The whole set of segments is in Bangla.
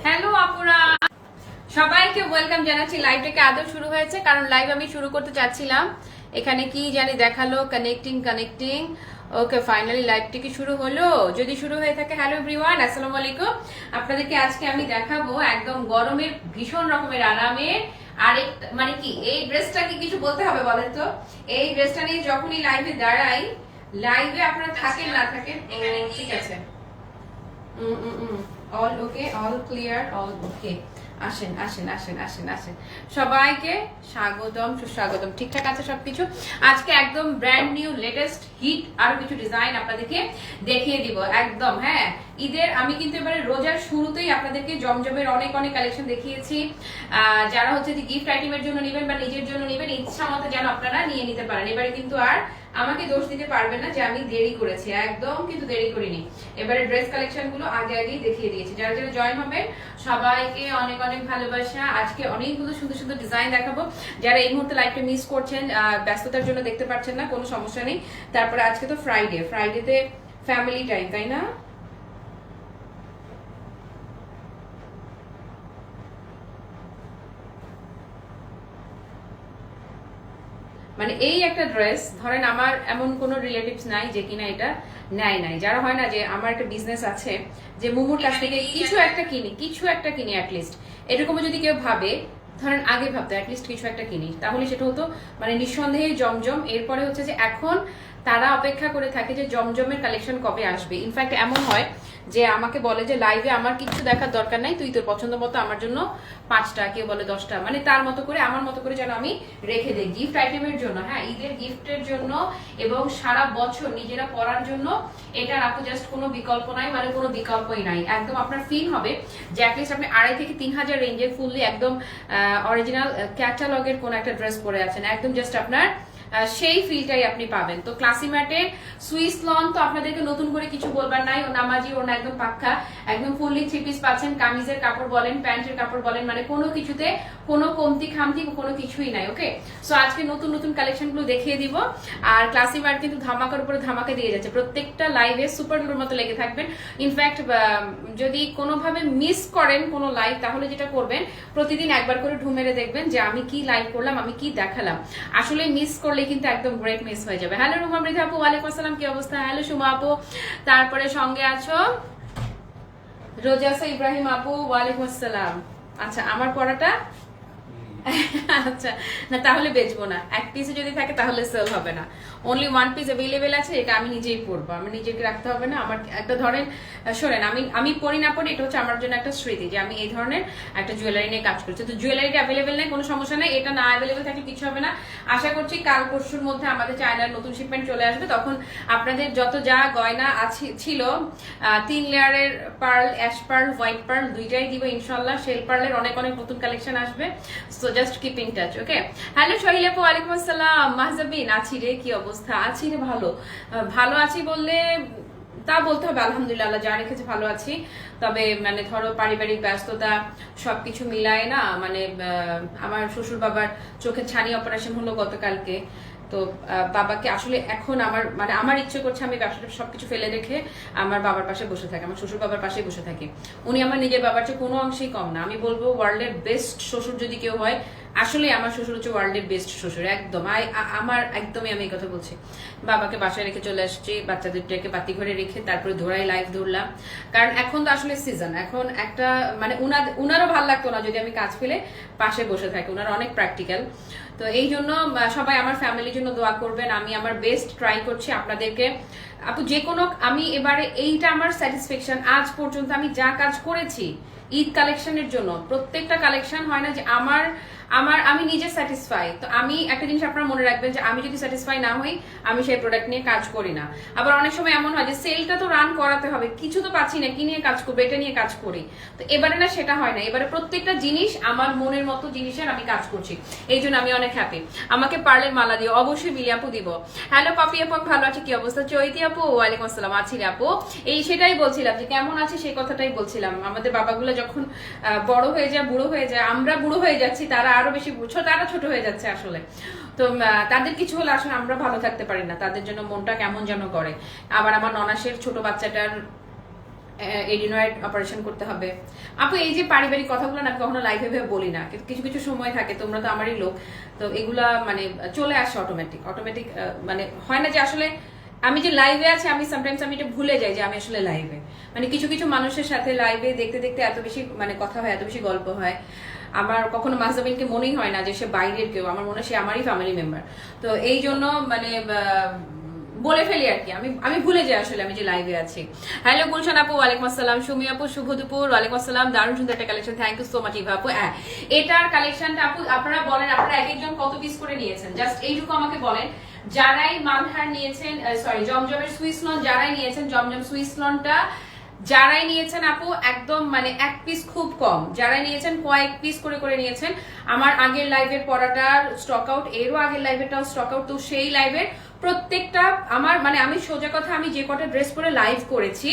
হ্যালো আপুরা, সবাইকে ওয়েলকাম জানাচ্ছি। লাইভটাকে আদৌ শুরু হয়েছে, কারণ লাইভ আমি শুরু করতে চাচ্ছিলাম, এখানে কি জানি দেখালো কানেক্টিং। ওকে, ফাইনালি লাইভটি কি শুরু হলো? যদি শুরু হয়ে থাকে, হ্যালো এভরিওয়ান, আসসালামু আলাইকুম। আপনাদেরকে আজকে আমি দেখাবো একদম গরমের ভীষণ রকমের আরামের আরেক, মানে কি এই ড্রেসটা কি কিছু বলতে হবে বলেন তো? এই ড্রেসটা নিয়ে যখনই লাইভে দাঁড়াই, লাইভে আপনারা থাকেন না থাকেন, ঠিক আছে, অল ওকে, অল ক্লিয়ার, অল ওকে। আসেন আসেন আসেন আসেন আসেন, সবাইকে স্বাগতম সুস্বাগতম। ঠিকঠাক আছে সবকিছু? আজকে একদম ব্র্যান্ড নিউ লেটেস্ট হিট আরো কিছু ডিজাইন আপনাদেরকে দেখিয়ে দিব একদম। হ্যাঁ, ঈদের আমি কিন্তু এবারে রোজার শুরুতেই আপনাদেরকে জমজমের অনেক অনেক কালেকশন দেখিয়েছি। যারা হচ্ছে যে গিফট আইটেমের জন্য নেবেন বা নিজের জন্য নেবেন, ইচ্ছা মতো যেন আপনারা নিয়ে নিতে পারেন। এবারে কিন্তু আর আমাকে দোষ দিতে পারবেন না যে আমি দেরি করেছি, একদম কিন্তু দেরি করিনি। এবারে ড্রেস কালেকশন গুলো আগে আগেই দেখিয়ে দিয়েছি। যারা যারা জয়েন হবে সবাইকে অনেক অনেক ভালোবাসা। আজকে অনেকগুলো সুন্দর সুন্দর ডিজাইন দেখাবো। যারা এই মুহূর্তে লাইভটা মিস করছেন, ব্যস্ততার জন্য দেখতে পাচ্ছেন না, কোনো সমস্যা নেই। তারপরে আজকে তো ফ্রাইডেতে ফ্যামিলি টাইম, তাই না? মানে এই একটা ড্রেস ধরেন, আমার এমন কোনো রিলেটিভস নাই যে কিনা এটা নেয় নাই। যারা হয় না যে আমার একটা বিজনেস আছে, যে মোমোর কাছ থেকে কিছু একটা কিনি অ্যাটলিস্ট, এরকমও যদি কেউ ভাবে, ধরেন আগে ভাবতো অ্যাটলিস্ট কিছু একটা কিনি, তাহলে সেটা হতো মানে নিঃসন্দেহে জমজম। এরপরে হচ্ছে যে এখন তারা অপেক্ষা করে থাকে যে জমজমের কালেকশন কবে আসবে। ইনফ্যাক্ট এমন হয় যে আমাকে বলে যে লাইভে আমার কিছু দেখার দরকার নাই, তুই তোর পছন্দ মতো আমার জন্য 5টা, কেউ বলে 10টা, মানে তার মতো করে আমার মতো করে যেন আমি রেখে দেই গিফট আইটেমের জন্য। হ্যাঁ, ঈদের গিফটের জন্য এবং সারা বছর নিজেরা পরার জন্য এটার আপু জাস্ট কোনো বিকল্প নাই, মানে কোনো বিকল্পই নাই। একদম আপনার ফিল হবে যে অ্যাটলিস্ট আপনি 2500 থেকে 3000 রেঞ্জের ফুললি একদম অরিজিনাল ক্যাটালগের কোন একটা ড্রেস পরে আছেন, একদম জাস্ট আপনার সেই ফিলটাই আপনি পাবেন। তো ক্লাসি ম্যাটের সুইস লন তো আপনাদেরকে নতুন করে কিছু বলবার নাই, ও নামাজি, ওর একদম পাক্কা, একদম ফুললি 3 পিস পাচ্ছেন। কামিজের কাপড় বলেন, প্যান্টের কাপড় বলেন, মানে কোনো কিছুতে কোনো কমতি খামতি কোনো কিছুই নাই। ওকে, সো আজকে নতুন নতুন কালেকশন গুলো দেখিয়ে দিব। আর ক্লাসি ম্যাট কিন্তু ধামাকার উপরে ধামাকা দিয়ে যাচ্ছে, প্রত্যেকটা লাইভে সুপার ডুপার মতো লেগে থাকবেন। ইনফ্যাক্ট যদি কোনোভাবে মিস করেন কোনো লাইভ, তাহলে যেটা করবেন, প্রতিদিন একবার করে ঢু মেরে দেখবেন যে আমি কি লাইভ করলাম, আমি কি দেখালাম। আসলে মিস করলে কিন্তু একদম গ্রেট মিস হয়ে যাবে। হ্যালো রুমা মৃধা আপু, ওয়ালাইকুম আসসালাম, কি অবস্থা? হ্যালো সুমা আপু, তারপরে সঙ্গে আছো রোজাসা ইব্রাহিম আপু, ওয়ালাইকুম আসসালাম। আচ্ছা, আমার পড়াটা আচ্ছা, না তাহলে বেচবো না। এক পিসে যদি থাকে তাহলে সেল হবে না। অনলি 1 পিস অ্যাভেলেবেল আছে, এটা আমি নিজেই পরবো, আমি নিজেকে রাখতে হবে না। আমার একটা ধরেন, শোনেন, আমি পরি না পরি, এটা হচ্ছে আমার জন্য একটা স্মৃতি যে আমি এই ধরনের একটা জুয়েলারি নিয়ে কাজ করছি। তো জুয়েলারিটা অ্যাভেলেবেল নেই, কোনো সমস্যা নেই, এটা না অ্যাভেলেবেল থাকলে কিছু হবে না। আশা করছি কাল পরশুর মধ্যে আমাদের চায়নার নতুন শিপমেন্ট চলে আসবে, তখন আপনাদের যত যা গয়না ছিল, 3 লেয়ারের pearl, ash pearl, white pearl দুইটাই দিব ইনশাল্লাহ। শেল পার্লের অনেক অনেক নতুন কালেকশন আসবে, so just keep in touch. Okay, hello Sohil আপু, ওয়ালাইকুম আসসালাম। মাহজাবিন, আছি রে, কি অবস্থা? আছি রে, ভালো আছি বললে তা বলতে হবে আলহামদুলিল্লাহ, আল্লাহ যা রেখেছে ভালো আছি। তবে মানে ধরো পারিবারিক ব্যস্ততা সবকিছু মিলায় না, মানে আমার শ্বশুর বাবার চোখের ছানি অপারেশন হলো গতকালকে। তো বাবাকে আসলে এখন আমার ইচ্ছে করছে আমি ব্যবসাটা সবকিছু ফেলে রেখে আমার বাবার পাশে বসে থাকি, আমার শ্বশুর বাবার পাশে বসে থাকি। উনি আমার নিজের বাবার চেয়ে কোনো অংশেই কম না। আমি বলবো ওয়ার্ল্ডের বেস্ট শ্বশুর যদি কেউ হয়, আসলে আমার শ্বশুর হচ্ছে ওয়ার্ল্ডের বেস্ট শ্বশুর, একদম। আমার একদমই, আমি এই কথা বলছি। বাবাকে বাসায় রেখে চলে আসছি, বাচ্চাদেরটাকে বাতি ঘরে রেখে তারপরে ধরাই লাইভ ধরলাম। কারণ এখন তো আসলে সিজন, এখন একটা মানে উনারও ভালো লাগতো না যদি আমি কাজ ফেলে পাশে বসে থাকি, উনারা অনেক প্র্যাকটিক্যাল। তো এই জন্য সবাই আমার ফ্যামিলির জন্য দোয়া করবেন। আমি আমার বেস্ট ট্রাই করছি আপনাদেরকে আপু, যে কোনো, আমি এবারে এইটা আমার স্যাটিসফ্যাকশন, আজ পর্যন্ত আমি যা কাজ করেছি ঈদ কালেকশনের জন্য, প্রত্যেকটা কালেকশন হয় না যে আমি নিজে স্যাটিসফাই। তো আমি একটা জিনিস আপনারা মনে রাখবেন যে আমি যদি স্যাটিসফাই না হই, আমি সেই প্রোডাক্ট নিয়ে কাজ করি না। আবার অনেক সময় এমন হয় যে সেলটা তো রান করাতে হবে, কিছু তো পাচ্ছি না, কি নিয়ে কাজ করবো, এটা নিয়ে কাজ করি। তো এবারে না সেটা হয় না, এবারে প্রত্যেকটা জিনিস আমার মনের মতো জিনিসের আমি কাজ করছি, এই জন্য আমি অনেক হ্যাপি। আমাকে পার্লের মালা দিও, অবশ্যই বিলি আপু দিব। হ্যালো পাপি আপু, ভালো আছে, কি অবস্থা? চৈতি আপু, ওয়ালাইকুম আসসালাম, আছি রে আপু। এই সেটাই বলছিলাম যে কেমন আছে সেই কথাটাই বলছিলাম। আমাদের বাবাগুলো যখন বড় হয়ে যায়, বুড়ো হয়ে যায়, আমরা বুড়ো হয়ে যাচ্ছি, তারা আরো বেশি তারা ছোট হয়ে যাচ্ছে আসলে। তো তাদের কিছু হলে আসলে আমরা ভালো থাকতে পারি না, তাদের জন্য মনটা কেমন যেন করে। আবার আমার ননাসের ছোট বাচ্চাটার এডিনয়েড অপারেশন করতে হবে। আপু এই যে পারিবারিক কথাগুলো না কখনো লাইভে ভেবে বলি না, কিন্তু কিছু কিছু সময় থাকে, তোমরা তো আমারই লোক, তো এগুলা মানে চলে আসে অটোমেটিক। মানে হয় না যে আসলে আমি যে লাইভে আছি, আমি সামটাইমস আমি এটা ভুলে যাই যে আমি আসলে লাইভে, মানে কিছু কিছু মানুষের সাথে লাইভে দেখতে দেখতে এত বেশি মানে কথা হয়, এত বেশি গল্প হয়, আমার কখনো মাহজাবিনকে মনেই হয় না যে সে বাইরের কেউ, আমার মনে হয় সে আমারই ফ্যামিলি মেম্বার। তো এই জন্য মানে বলে ফেলি আর কি, আমি ভুলে যাই আসলে আমি যে লাইভে আছি। হ্যালো গুলশান আপু, ওয়ালাইকুম আসসালাম। সুমি আপু, শুভ দুপুর। ওয়ালাইকুম আসসালাম। দারুণ সুন্দর একটা collection, thank you so much Eva আপু। হ্যাঁ, এটার কালেকশনটা আপু আপনারা বলেন, আপনারা এক একজন কত পিস করে নিয়েছেন, জাস্ট এইটুকু আমাকে বলেন। যারাই মালহার নিয়েছেন, সরি জমজমের সুইস লন যারাই নিয়েছেন, জমজম সুইস লনটা যারাই নিয়েছেন আপু একদম মানে এক পিস খুব কম, যারাই নিয়েছেন কয়েক পিস করে করে নিয়েছেন। আমার আগের লাইভের পড়াটার স্টক আউট, এরও আগের লাইভেরটাও স্টক আউট। তো সেই লাইভের প্রত্যেকটা আমার মানে আমি সোজা কথা, আমি যে কটা ড্রেস পরে লাইভ করেছি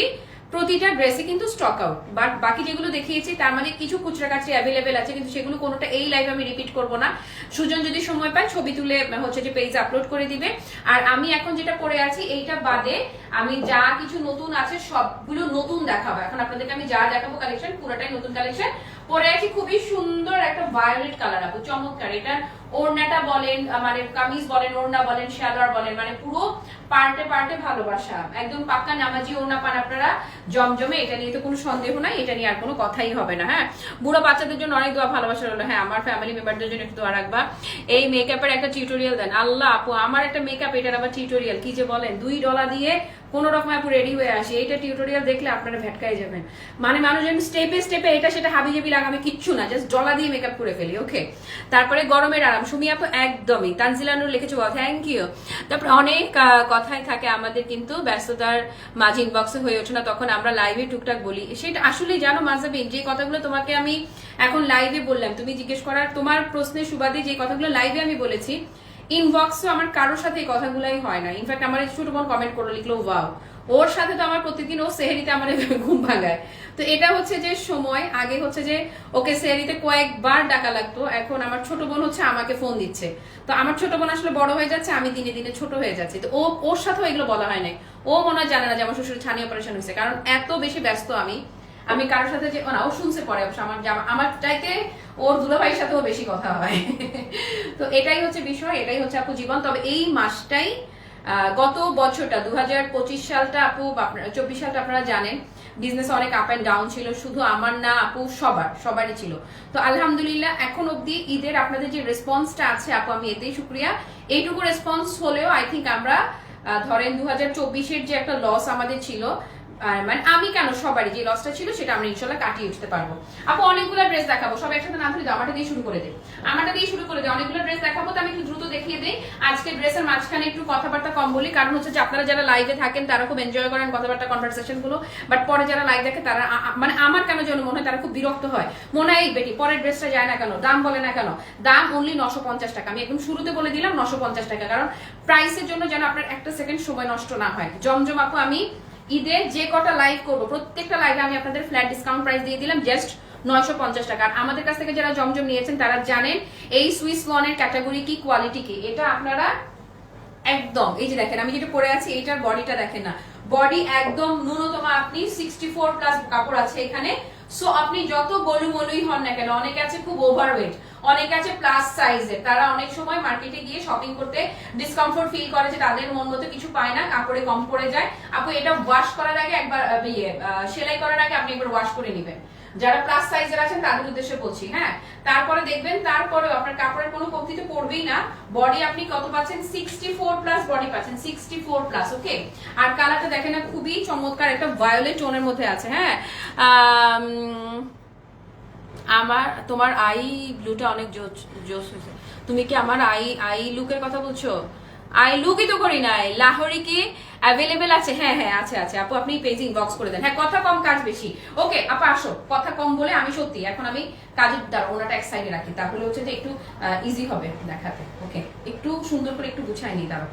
প্রতিটা ড্রেসে কিন্তু স্টক আউট, বাট বাকি যেগুলো দেখিয়েছি তার মানে কিছু খুচরা কাছে অ্যাভেলেবেল আছে, কিন্তু সেগুলো কোনোটা এই লাইভ আমি রিপিট করব না। সুজন যদি সময় পায় ছবি তুলে হচ্ছে যে পেজে আপলোড করে দিবে। আর আমি এখন যেটা পরে আছি এইটা বাদে আমি যা কিছু নতুন আছে সবগুলো নতুন দেখাবো। এখন আপনাদেরকে আমি যা দেখাবো কালেকশন পুরোটাই নতুন কালেকশন। পরে আছি খুবই সুন্দর একটা ভায়োলেট কালার আপু, চমৎকার। এটা ওড়নাটা বলেন, মানে কামিজ বলেন, ওড়না বলেন, সালোয়ার বলেন, মানে পুরো পার্টে পার্টে ভালোবাসা, একদম পাক্কা নামাজি ওড়না পান আপনারা জমজমে। এটা নিয়ে তো কোনো সন্দেহ নাই, এটা নিয়ে আর কোনো কথাই হবে না। হ্যাঁ, বুড়ো বাচ্চাদের জন্য অনেক দোয়া ভালোবাসা হলো। হ্যাঁ, আমার ফ্যামিলি মেম্বারদের জন্য একটু দোয়া রাখবা। এই মেকআপের একটা টিউটোরিয়াল দেন। আল্লাহ আপু, আমার একটা মেকআপ, এটার আবার টিউটোরিয়াল, কি যে বলেন, $2 দিয়ে কোন রকম আপু রেডি হয়ে আসি। এইটা টিউটোরিয়াল দেখলে আপনারা ভেটকাই যাবেন। মানে মানুষজন স্টেপে স্টেপে এটা সেটা হাবিজাবি লাগাবে কিচ্ছু না, জাস্ট ডলা দিয়ে মেকআপ করে ফেলি। ওকে, তারপরে গরমের আরাম, সুমি আপু একদমই। তানজিলানুর লিখেছো, থ্যাংক ইউ। তারপরে অনেক কথাই থাকে আমাদের, কিন্তু ব্যস্ততার মাঝে ইনবক্সে হয়ে ওঠে না, তখন আমরা লাইভে টুকটাক বলি। সেটা আসলে জানো মাজাবিন, যে কথাগুলো তোমাকে আমি এখন লাইভে বললাম, তুমি জিজ্ঞেস করার তোমার প্রশ্নের সুবাদে যে কথাগুলো লাইভে আমি বলেছি, ইনবক্সও আমার কারোর সাথে এই কথাগুলাই হয় না। ইনফ্যাক্ট আমার ছোট বোন কমেন্ট করে লিখলো ওয়াও, ওর সাথে তো আমার প্রতিদিন ও সেহেরিতে আমার ঘুম ভাঙায়। তো এটা হচ্ছে যে সময়, আগে হচ্ছে যে ওকে সেহেরিতে কয়েকবার ডাকা লাগতো, এখন আমার ছোট বোন হচ্ছে আমাকে ফোন দিচ্ছে। তো আমার ছোট বোন আসলে বড় হয়ে যাচ্ছে, আমি দিনে দিনে ছোট হয়ে যাচ্ছি। তো ওর সাথেও এগুলো বলা হয় নাই, ও মনে হয় জানে না যে আমার শ্বশুর ছানি অপারেশন হয়েছে, কারণ এত বেশি ব্যস্ত আমি কারোর সাথে যে না, ও শুনছে পরে অবশ্য আমার চাইতে ওর দুলাভাইয়ের সাথেও বেশি কথা হয়। তো এটাই হচ্ছে বিষয়, এটাই হচ্ছে আপু জীবন। তবে এই মাসটাই গত বছরটা 2025 সালটা আপু, 24 সালটা আপনারা জানেন বিজনেস অনেক আপ এন্ড ডাউন ছিল, শুধু আমার না আপু সবারই ছিল। তো আলহামদুলিল্লাহ এখন অব্দি ঈদের আপনাদের যে রেসপন্সটা আছে আপু, আমি এতেই শুক্রিয়া। এইটুকু রেসপন্স হলেও আই থিঙ্ক আমরা ধরেন 2024-এর যে একটা লস আমাদের ছিল, মানে আমি কেন সবারই যে লসটা ছিল সেটা আমরা ইনশাল্লাহ কাটিয়ে উঠতে পারবো। আপু অনেকগুলো ড্রেস দেখাবো, সব একসাথে না ধরে দাও, আমারটা দিয়ে শুরু করে দে, অনেকগুলো ড্রেস দেখাবো। তো আমি একটু দ্রুত দেখিয়ে দিই। আজকে ড্রেসের মাঝখানে একটু কথাবার্তা কম বলি, কারণ হচ্ছে যে আপনারা যারা লাইভে থাকেন তারা খুব এনজয় করেন কথাবার্তা, কনভারসেশন গুলো, বাট পরে যারা লাইভ দেখে তারা মানে আমার কেন যেন মনে হয় তারা খুব বিরক্ত হয়, মনে হয় এই বেটি পরের ড্রেসটা যায় না কেন, দাম বলে না কেন। দাম অনলি 950 টাকা, আমি একদম শুরুতে বলে দিলাম 950 টাকা, কারণ প্রাইসের জন্য যেন আপনার একটা সেকেন্ড সময় নষ্ট না হয়। জমজম আপু আমি ঈদে যে কটা লাইভ করবো প্রত্যেকটা লাইভে আমি আপনাদের ফ্ল্যাট ডিসকাউন্ট প্রাইস দিয়ে দিলাম, জাস্ট 950 টাকা। আর আমাদের কাছ থেকে যারা জমজম নিয়েছেন তারা জানেন এই সুইস লনের ক্যাটাগরি কি, কোয়ালিটি কি। এটা আপনারা একদম এই যে দেখেন আমি যেটা পরে আছি, এইটার বডিটা দেখেন না, বডি একদম ন্যূনতম আপনি 64 প্লাস কাপড় আছে এখানে। সো আপনি যত গলুমলুই হন না কেন, অনেকে আছে খুব ওভারওয়েট, অনেকে আছে প্লাস সাইজের, তারা অনেক সময় মার্কেটে গিয়ে শপিং করতে ডিসকমফোর্ট ফিল করে যে তাদের মন মতো কিছু পায় না, কাপড়ে কম পড়ে যায়। আপু এটা ওয়াশ করার আগে একবার সেলাই করার আগে আপনি একবার ওয়াশ করে নেবেন, যারা প্লাস সাইজের আছেন তাদের উদ্দেশ্যে বলছি। হ্যাঁ, তারপরে দেখবেন তারপরেও আপনার কাপড়ের কোনো কমতি তো পড়বেই না। বডি আপনি কত পাচ্ছেন, 64 প্লাস বডি পাচ্ছেন, 64 প্লাস। ওকে, আর কালারটা দেখেন না, খুবই চমৎকার একটা ভায়োলেট টোনের মধ্যে আছে। হ্যাঁ, তোমার আই ব্লুটা অনেক জোস হয়েছে। তুমি কি আমার আই লুকের কথা বলছো? আই লুকই তো করি নাই, লাহোরি কি অ্যাভেলেবেল আছে? হ্যাঁ হ্যাঁ আছে আছে আপু, আপনি পেজিং বক্স করে দেন। হ্যাঁ, কথা কম কাজ বেশি। ওকে আপা আসো, কথা কম বলে আমি সত্যি এখন আমি কাজের দ্বারা ওনাটা এক সাইডে রাখি, তাহলে হচ্ছে যে একটু ইজি হবে দেখাতে। ওকে, একটু সুন্দর করে একটু গুছাই নি, দাঁড়াও,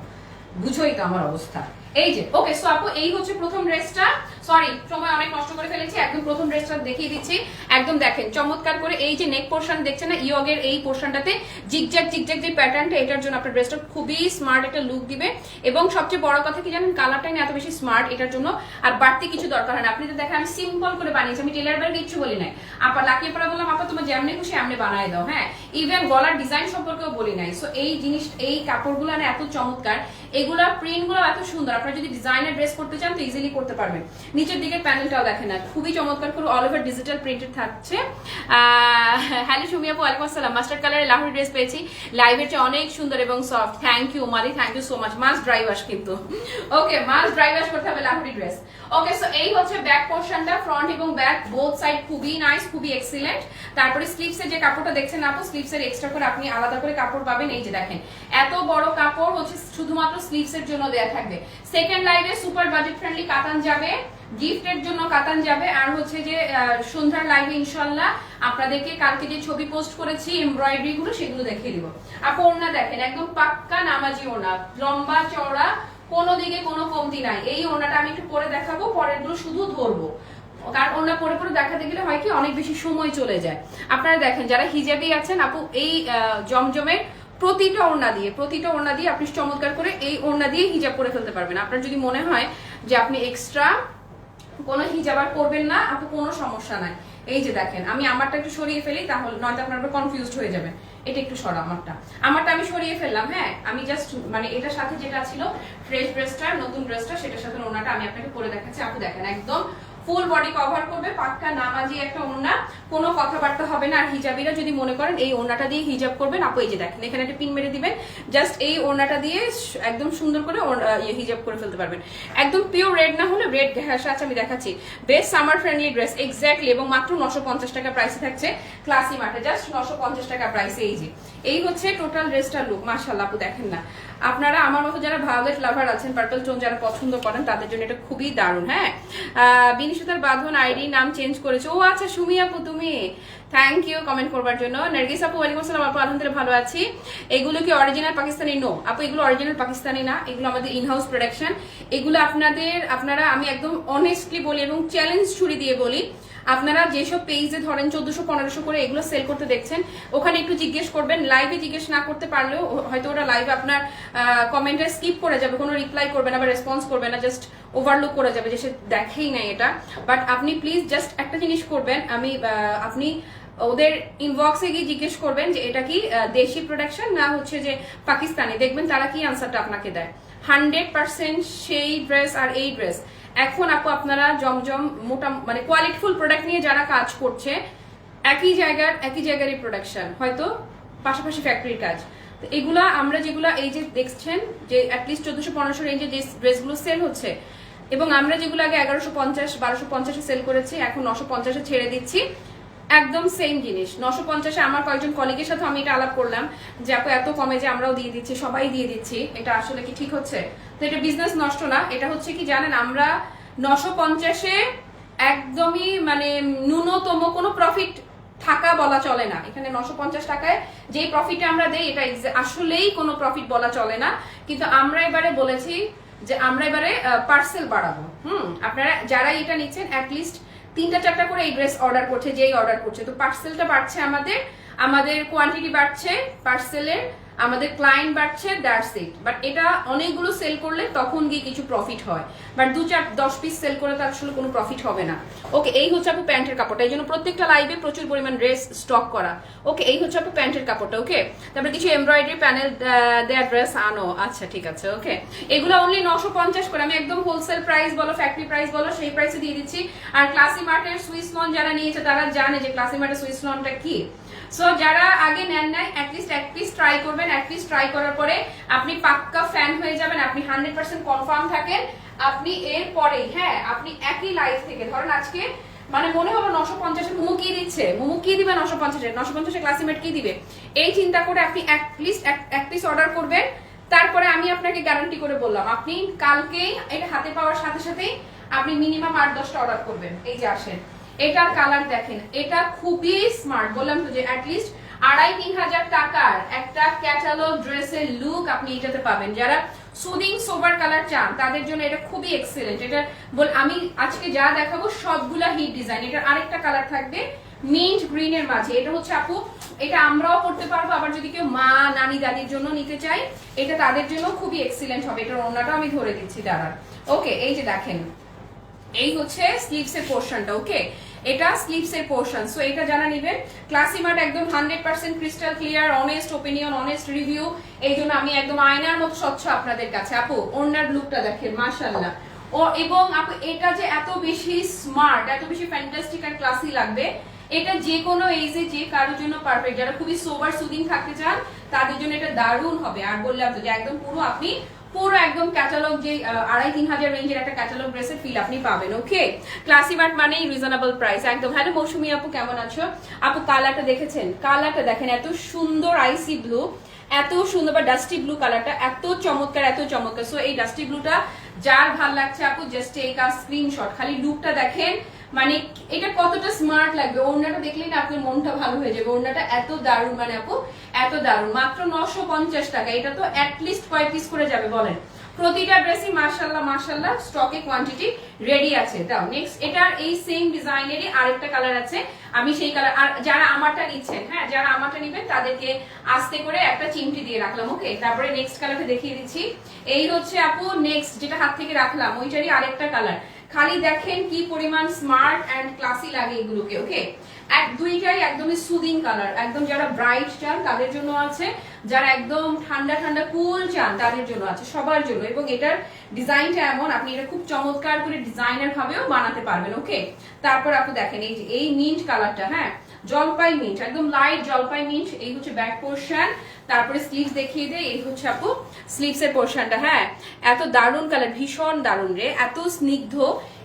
বুঝোই তো আমার অবস্থা। এই যে ওকে। সো আপু এই হচ্ছে প্রথম ড্রেসটা, সরি সময় অনেক নষ্ট করে ফেলেছি, একদম প্রথম ড্রেসটা দেখিয়ে দিচ্ছি। একদম দেখেন চমৎকার করে এই যে নেক পোর্শন দেখছেন না, ইয়গের এই পোর্শনটাতে জিগজ্যাগ জিগজ্যাগ যে প্যাটার্নটা, এটার জন্য আপনার ড্রেসটা খুবই স্মার্ট একটা লুক দিবে। এবং সবচেয়ে বড় কথা কি জানেন, কালারটাই না এত বেশি স্মার্ট এটার জন্য, আর বাড়তি কিছু দরকার হয় না। আপনি তো দেখেন আমি সিম্পল করে বানিয়েছি, আমি টেলার বাইরে কিচ্ছু বলি নাই। আপা লাকিয়ে পড়া বললাম আপা তোমার যেমনি খুশি এমনি বানায় দাও, হ্যাঁ ইভেন গলার ডিজাইন সম্পর্কেও বলি নাই। সো এই জিনিস, এই কাপড়গুলো না এত চমৎকার, এগুলা প্রিন্ট গুলো এত সুন্দর, আপনারা যদি ডিজাইনার ড্রেস করতে চান তো ইজিলি করতে পারবেন। নিচের দিকে প্যানেলটাও দেখেন না, খুবই চমৎকার করে অল ওভার ডিজিটাল প্রিন্টেড থাকছে। হ্যালো সুমি আপু, ওয়ালাইকুম আসসালাম। মাস্টার্ড কালারের লাহোরি ড্রেস পেয়েছি, লাইভের চেয়ে অনেক সুন্দর এবং soft. Thank you Mali, thank you so much. Must dry wash কিন্তু, ওকে মাস্ট ড্রাই ওয়াশ করতে হবে লাহোরি ড্রেস। ওকে সো এই হচ্ছে ব্যাক পোর্শনটা, ফ্রন্ট এবং ব্যাক বোথ সাইড খুবই নাইস, খুবই এক্সিলেন্ট। তারপরে স্লিভসের যে কাপড়টা দেখছেন আপু, স্লিভসের এক্সট্রা করে আপনি আলাদা করে কাপড় পাবেন। এই যে দেখেন এত বড় কাপড় হচ্ছে শুধুমাত্র স্লিভসের জন্য দেয়া থাকবে। সেকেন্ড লাইভে সুপার বাজেট ফ্রেন্ডলি কাতান যাবে, গিফটের জন্য কাতান যাবে। আর হচ্ছে যে সন্ধ্যার লাইভে ইনশাল্লাহ আপনাদেরকে কালকে যে ছবি পোস্ট করেছি এমব্রয়ডারি গুলো সেগুলো দেখিয়ে দিব। আপু ওড়না দেখেন একদম পাক্কা নামাজি ওড়না, লম্বা চওড়া, কোনো দিকে কোনো কমতি নাই। এই ওড়নাটা আমি একটু পরে দেখাবো, পরের গুলো শুধু ধরবো, কারণ ওড়না পরে পরে দেখাতে গেলে হয় কি অনেক বেশি সময় চলে যায়। আপনারা দেখেন যারা হিজাবি আছেন আপু, এই জমজমের প্রতিটা ওড়না দিয়ে আপনি চমৎকার করে এই ওড়না দিয়ে হিজাব করে ফেলতে পারবেন। আপনার যদি মনে হয় যে আপনি এক্সট্রা কোনো হিজাব আর করবেন না আপু, কোনো সমস্যা নাই। এই যে দেখেন আমি আমারটা একটু সরিয়ে ফেলি, তাহলে নয়তো আপনারা কনফিউজড হয়ে যাবেন। এটা একটু সরা, আমারটা আমি সরিয়ে ফেললাম। হ্যাঁ আমি জাস্ট মানে এটার সাথে যেটা ছিল ফ্রেশ ড্রেসটা, নতুন ড্রেসটা, সেটার সাথে ওড়নাটা আমি আপনাকে পরে দেখাচ্ছি। আপু দেখেন একদম ফুল বডি কভার করবে, পাক্কা নামাজি একটা ওড়না, কোনো কথাবার্তা হবে না। আর হিজাবিরা যদি মনে করেন এই ওড়নাটা দিয়ে হিজাব করবেন আপু, এই যে দেখেন এখানে একটা পিন মেরে দিবেন, জাস্ট এই ওড়নাটা দিয়ে একদম সুন্দর করে হিজাব করে ফেলতে পারবেন। একদম পিওর রেড না হলে রেড ঘাস আছে, আমি দেখাচ্ছি। Best summer friendly dress exactly, এবং মাত্র 950 টাকা প্রাইসে থাকছে ক্লাসি মার্টে, জাস্ট 950 টাকা প্রাইসে। এই যে এই হচ্ছে টোটাল ড্রেসটার লুক। মাশাআল্লাহ আপু দেখেন না, আপনারা আমার মতো যারা ভায়োলেট লাভার আছেন, পার্পল টোন যারা পছন্দ করেন তাদের জন্য এটা খুবই দারুণ। হ্যাঁ বিনিশুতার বাঁধন আইডি নাম চেঞ্জ করেছে, ও আচ্ছা সুমি আপু তুমি, থ্যাংক ইউ কমেন্ট করবার জন্য। নার্গিস আপু ওয়ালাইকুম আসসালাম আপু, আলহামদুলিল্লাহ ভালো আছি। এগুলো কি অরিজিনাল পাকিস্তানি? নো আপু, এগুলো অরিজিনাল পাকিস্তানি না, এগুলো আমাদের ইনহাউস প্রোডাকশন। এগুলো আপনারা আমি একদম অনেস্টলি বলি এবং চ্যালেঞ্জ ছুরি দিয়ে বলি, আপনারা যেসব পেজে ধরেন 1400-1500 করে এগুলো সেল করতে দেখছেন, ওখানে একটু জিজ্ঞেস করবেন। লাইভে জিজ্ঞেস না করতে পারলেও হয়তো ওরা লাইভে আপনার কমেন্টে স্কিপ করে যাবে, কোনো রিপ্লাই করবে না বা রেসপন্স করবে না, জাস্ট ওভারলুক করে যাবে যে সে দেখেই নাই এটা। বাট আপনি প্লিজ জাস্ট একটা জিনিস করবেন, আপনি ওদের ইনবক্সে গিয়ে জিজ্ঞেস করবেন যে এটা কি দেশি প্রোডাকশন না হচ্ছে যে পাকিস্তানি, দেখবেন তারা কি আনসারটা আপনাকে দেয়। 100% সেই ড্রেস আর এই ড্রেস এখন আপু আপনারা জমজম মোটা মানে কোয়ালিটিফুল প্রোডাক্ট নিয়ে যারা কাজ করছে, একই জায়গারই প্রোডাকশন, হয়তো পাশাপাশি ফ্যাক্টরির কাজ। তো এগুলা আমরা যেগুলা এই যে দেখছেন যে অ্যাটলিস্ট 1400-1500 রেঞ্জে যে ড্রেসগুলো সেল হচ্ছে, এবং আমরা যেগুলো আগে 1150-1250 সেল করেছি এখন 950 ছেড়ে দিচ্ছি, একদম সেম জিনিস 950। আমার কয়েকজন কলিগের সাথে আমি এটা আলাপ করলাম যে আপু এত কমে যে আমরাও দিয়ে দিচ্ছি, সবাই দিয়ে দিচ্ছি, এটা আসলে কি ঠিক হচ্ছে? তো এটা বিজনেস নষ্ট না, এটা হচ্ছে কি জানেন, আমরা 950-এ একদমই মানে ন্যূনতম কোনো প্রফিট থাকা বলা চলে না। এখানে 950 টাকায় যেই প্রফিটে আমরা দেই এটা আসলেই কোনো প্রফিট বলা চলে না। কিন্তু আমরা এবারে বলেছি যে আমরা এবারে পার্সেল বাড়াবো। আপনারা যারা এটা নিচ্ছেন অ্যাটলিস্ট 3-4টা করে এই ড্রেস অর্ডার করছে, যেই অর্ডার করছে, তো পার্সেলটা বাড়ছে, আমাদের কোয়ান্টিটি বাড়ছে পার্সেলের, আমাদের ক্লায়েন্ট বাড়ছে, দ্যাটস ইট। বাট এটা অনেকগুলো সেল করলে তখন গিয়ে কিছু প্রফিট হয়, বাট 2-4-10 পিস সেল করে তো আসলে কোনো প্রফিট হবে না। ওকে এই হচ্ছে আপু প্যান্টের কাপড়টা, এই জন্য প্রত্যেকটা লাইভে প্রচুর পরিমাণ ড্রেস স্টক করা। ওকে এই হচ্ছে আপু প্যান্টের কাপড়টা। ওকে তারপরে কিছু এমব্রয়ডারি প্যানেল দেয়া ড্রেস আনো, আচ্ছা ঠিক আছে। ওকে এগুলো অনলি 950 করে, আমি একদম হোলসেল প্রাইস বলো ফ্যাক্টরি প্রাইস বলো সেই প্রাইসে দিয়ে দিচ্ছি। আর ক্লাসি মার্টের সুইস লন যারা নিয়েছে তারা জানে যে ক্লাসি মার্টের সুইস লনটা কি। সো যারা আগে নেন নাই অ্যাটলিস্ট এক পিস ট্রাই করবেন, এক পিস ট্রাই করার পরে আপনি পাক্কা ফ্যান হয়ে যাবেন, আপনি 100% কনফার্ম থাকেন। আপনি এরপরেই আপনি একই লাইফ থেকে ধরেন আজকে মানে মনে হলো 950-এ মোমো কি দিচ্ছে, মোমো কি দিবে 950-এ ক্লাসিমেট কি দিবে, এই চিন্তা করে আপনি অ্যাটলিস্ট এক পিস অর্ডার করবেন। তারপরে আমি আপনাকে গ্যারান্টি করে বললাম আপনি কালকেই এটা হাতে পাওয়ার সাথে সাথেই আপনি মিনিমাম 8-10টা অর্ডার করবেন। এই যে আসেন, এটার কালার দেখেন, এটা খুবই স্মার্ট, বললাম তো যে অ্যাটলিস্ট 2500-3000 টাকার একটা ক্যাটালগ ড্রেসের লুক আপনি এটাতে পাবেন। যারা সুদিং সোবার কালার চান তাদের জন্য এটা খুবই এক্সেলেন্ট। এটা আমি আজকে যা দেখাবো সবগুলা হিট ডিজাইন। এটার আরেকটা কালার থাকবে মিন্ট গ্রিন এর মাঝে। এটা হচ্ছে আপু, এটা আমরাও পড়তে পারবো, আবার যদি কেউ মা নানি দাদির জন্য নিতে চাই এটা তাদের জন্য খুবই এক্সিলেন্ট হবে। এটার ওড়নাটা আমি ধরে দিচ্ছি দাঁড়ান। ওকে, এই যে দেখেন এই হচ্ছে স্লিভস এর পোর্শনটা। ওকে, এটা স্লিভস এর পোর্শন। সো এটা যারা নেবেন ক্লাসি মার্ট একদম 100% crystal clear, honest opinion, honest review. এই জন্য আমি একদম আয়নার মতো স্বচ্ছ আপনাদের কাছে। আপু ওড়নার লুকটা দেখেন মাশাআল্লাহ। ও এবং আপু এটা যে এত বেশি স্মার্ট, এত বেশি ফ্যান্টাস্টিক আর ক্লাসি লাগবে, এটা যে কোনো এজে যে কারোর জন্য পারফেক্ট। যারা খুবই সোবার সুদিং থাকতে চান তাদের জন্য এটা দারুণ হবে। আর বললাম তো যে একদম পুরো আপনি পুরো একদম ক্যাটালগ যে 2500-3000 রেঞ্জের একটা ক্যাটালগ ড্রেসের ফিল আপনি পাবেন। ওকে, ক্লাসি মার্ট মানেই রিজনেবল প্রাইস একদম। হ্যালো মৌসুমী আপু, কেমন আছো আপু? কালারটা দেখেছেন? কালারটা দেখেন, এত সুন্দর আইসি ব্লু, এত সুন্দর বা ডাস্টি ব্লু কালারটা এত চমৎকার, এত চমৎকার। সো এই ডাস্টি ব্লুটা যার ভাল লাগছে আপু জাস্ট টেক আ স্ক্রিনশট। খালি লুকটা দেখেন, মানে এটা কতটা স্মার্ট লাগবে। ওড়নাটা দেখলেই না আপনার মনটা ভালো হয়ে যাবে। ওড়নাটা এত দারুণ, মানে আপু এত দারুণ। মাত্র 950 টাকা। এটা তো অ্যাটলিস্ট কয় পিস করে যাবে বলেন? প্রতিটা ড্রেসই মাশাআল্লাহ মাশাআল্লাহ স্টকে কোয়ান্টিটি রেডি আছে। দাও নেক্সট, এটার এই সেম ডিজাইনেরই আরেকটা কালার আছে, আমি সেই কালার। আর যারা আমারটা নিচ্ছেন, হ্যাঁ যারা আমারটা নেবেন তাদেরকে আস্তে করে একটা চিমটি দিয়ে রাখলাম। ওকে, তারপরে নেক্সট কালারটা দেখিয়ে দিচ্ছি। এই হচ্ছে আপু নেক্সট যেটা হাত থেকে রাখলাম, ওইটারই আরেকটা কালার। খালি দেখেন কি পরিমাণ স্মার্ট এন্ড ক্লাসি লাগে এগুলোকে। ওকে, দুইটাই একদমই সুদিং কালার, একদম যারা ব্রাইট চান তাদের জন্য আছে, যারা একদম ঠান্ডা ঠান্ডা কুল চান তাদের জন্য আছে, সবার জন্য। এবং এটার ডিজাইনটা এমন, আপনি এটা খুব চমৎকার করে ডিজাইনার ভাবেও বানাতে পারবেন। ওকে, তারপর আপনি দেখেন এই যে এই মিন্ট কালারটা, হ্যাঁ জলপাই মিন্ট, একদম লাইট জলপাই মিন্ট। এই হচ্ছে ব্যাক পোর্শন, তারপরে স্লিভস দেখিয়ে দেয়। এই হচ্ছে আপু স্লিভস এর পোর্শনটা। হ্যাঁ এত দারুণ কালার, ভীষণ দারুণ রে, এত স্নিগ্ধ।